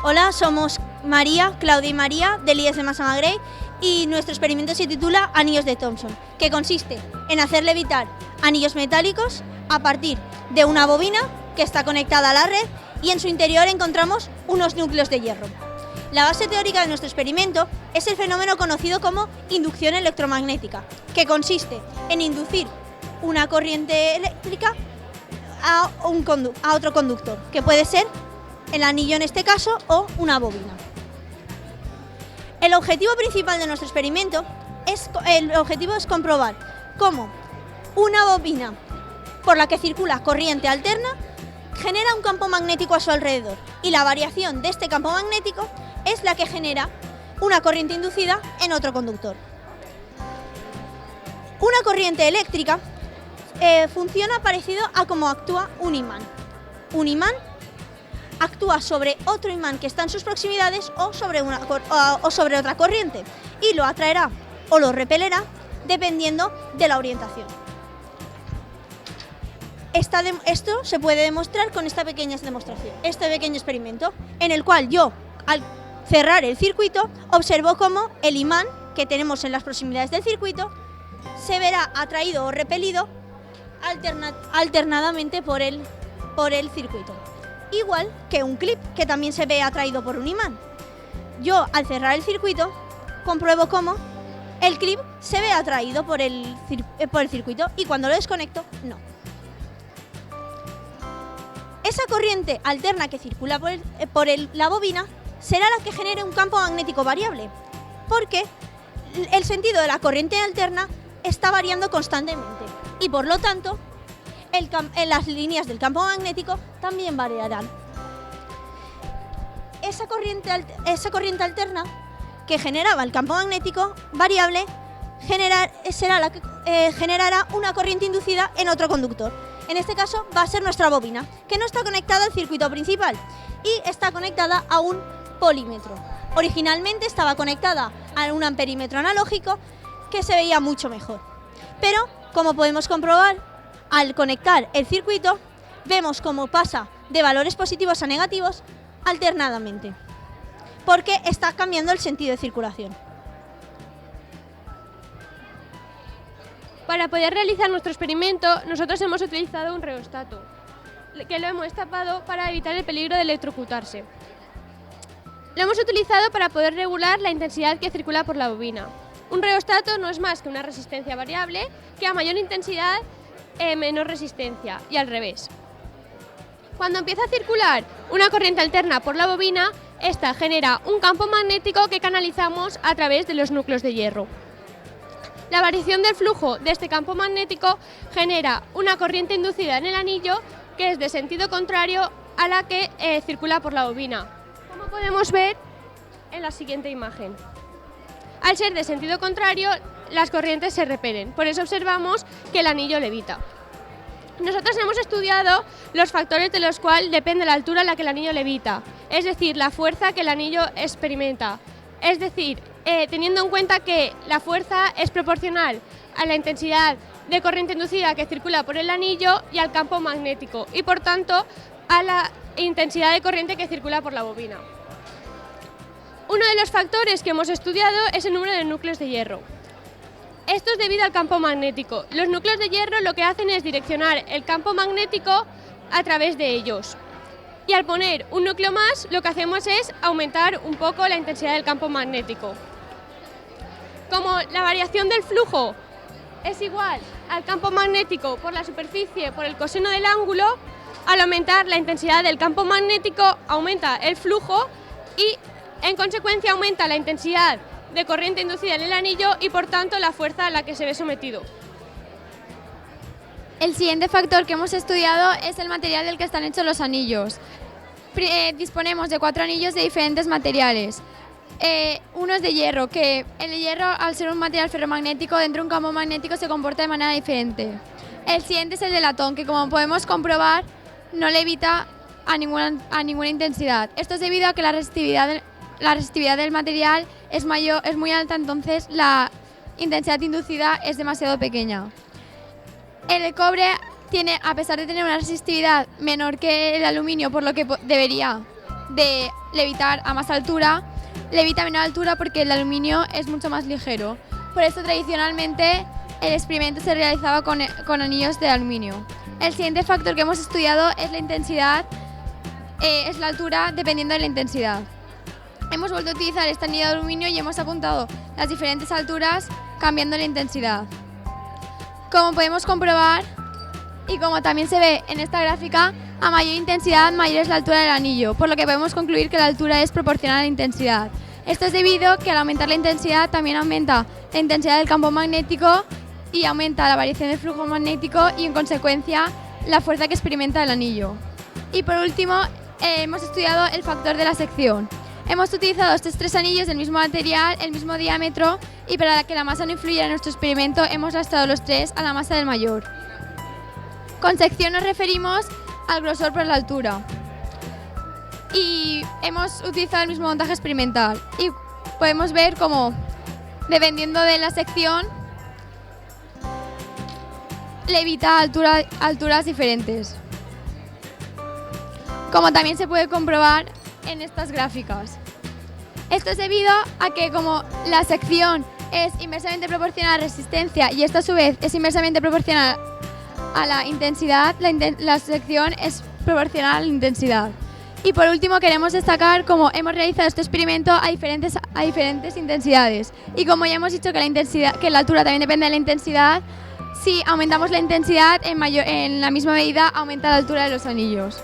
Hola, somos María, Claudia y María del IES de Massamagrell y nuestro experimento se titula Anillos de Thomson, que consiste en hacer levitar anillos metálicos a partir de una bobina que está conectada a la red y en su interior encontramos unos núcleos de hierro. La base teórica de nuestro experimento es el fenómeno conocido como inducción electromagnética, que consiste en inducir una corriente eléctrica a otro conductor, que puede ser el anillo en este caso o una bobina. El objetivo principal de nuestro experimento es comprobar cómo una bobina por la que circula corriente alterna genera un campo magnético a su alrededor y la variación de este campo magnético es la que genera una corriente inducida en otro conductor. Una corriente eléctrica funciona parecido a cómo actúa un imán. Un imán actúa sobre otro imán que está en sus proximidades o sobre otra corriente y lo atraerá o lo repelerá dependiendo de la orientación. Esto se puede demostrar con esta pequeño experimento, en el cual yo, al cerrar el circuito, observo cómo el imán que tenemos en las proximidades del circuito se verá atraído o repelido alternadamente por el circuito. Igual que un clip que también se ve atraído por un imán. Yo, al cerrar el circuito, compruebo cómo el clip se ve atraído por el circuito y cuando lo desconecto, no. Esa corriente alterna que circula por la bobina será la que genere un campo magnético variable, porque el sentido de la corriente alterna está variando constantemente y por lo tanto las líneas del campo magnético también variarán. Esa corriente alterna que generaba el campo magnético variable será la que generará una corriente inducida en otro conductor. En este caso va a ser nuestra bobina, que no está conectada al circuito principal y está conectada a un polímetro. Originalmente estaba conectada a un amperímetro analógico que se veía mucho mejor. Pero, como podemos comprobar, al conectar el circuito, vemos cómo pasa de valores positivos a negativos alternadamente, porque está cambiando el sentido de circulación. Para poder realizar nuestro experimento, nosotros hemos utilizado un reostato, que lo hemos tapado para evitar el peligro de electrocutarse. Lo hemos utilizado para poder regular la intensidad que circula por la bobina. Un reostato no es más que una resistencia variable que a mayor intensidad menor resistencia y al revés. Cuando empieza a circular una corriente alterna por la bobina, esta genera un campo magnético que canalizamos a través de los núcleos de hierro. La variación del flujo de este campo magnético genera una corriente inducida en el anillo que es de sentido contrario a la que circula por la bobina, como podemos ver en la siguiente imagen. Al ser de sentido contrario, las corrientes se repelen, por eso observamos que el anillo levita. Nosotros hemos estudiado los factores de los cuales depende la altura a la que el anillo levita, es decir, la fuerza que el anillo experimenta. Es decir, teniendo en cuenta que la fuerza es proporcional a la intensidad de corriente inducida que circula por el anillo y al campo magnético, y por tanto a la intensidad de corriente que circula por la bobina. Uno de los factores que hemos estudiado es el número de núcleos de hierro. Esto es debido al campo magnético. Los núcleos de hierro lo que hacen es direccionar el campo magnético a través de ellos. Y al poner un núcleo más, lo que hacemos es aumentar un poco la intensidad del campo magnético. Como la variación del flujo es igual al campo magnético por la superficie por el coseno del ángulo, al aumentar la intensidad del campo magnético aumenta el flujo y en consecuencia aumenta la intensidad de corriente inducida en el anillo y por tanto la fuerza a la que se ve sometido. El siguiente factor que hemos estudiado es el material del que están hechos los anillos. Disponemos de 4 anillos de diferentes materiales. Uno es de hierro, que el hierro, al ser un material ferromagnético, dentro de un campo magnético se comporta de manera diferente. El siguiente es el de latón, que como podemos comprobar no levita a ninguna intensidad. Esto es debido a que la resistividad del material es muy alta, entonces la intensidad inducida es demasiado pequeña. El cobre tiene, a pesar de tener una resistividad menor que el aluminio, por lo que debería de levitar a más altura, levita a menor altura porque el aluminio es mucho más ligero. Por eso tradicionalmente el experimento se realizaba con anillos de aluminio. El siguiente factor que hemos estudiado es la intensidad, es la altura dependiendo de la intensidad. Hemos vuelto a utilizar este anillo de aluminio y hemos apuntado las diferentes alturas cambiando la intensidad. Como podemos comprobar y como también se ve en esta gráfica, a mayor intensidad mayor es la altura del anillo, por lo que podemos concluir que la altura es proporcional a la intensidad. Esto es debido a que al aumentar la intensidad también aumenta la intensidad del campo magnético y aumenta la variación del flujo magnético y en consecuencia la fuerza que experimenta el anillo. Y por último hemos estudiado el factor de la sección. Hemos utilizado estos 3 anillos del mismo material, el mismo diámetro y para que la masa no influyera en nuestro experimento hemos lastrado los 3 a la masa del mayor. Con sección nos referimos al grosor por la altura. Y hemos utilizado el mismo montaje experimental y podemos ver cómo dependiendo de la sección levita alturas diferentes. Como también se puede comprobar en estas gráficas. Esto es debido a que como la sección es inversamente proporcional a la resistencia y esto a su vez es inversamente proporcional a la intensidad, la sección es proporcional a la intensidad. Y por último queremos destacar cómo hemos realizado este experimento a diferentes intensidades. Y como ya hemos dicho que la altura también depende de la intensidad, si aumentamos la intensidad en la misma medida aumenta la altura de los anillos.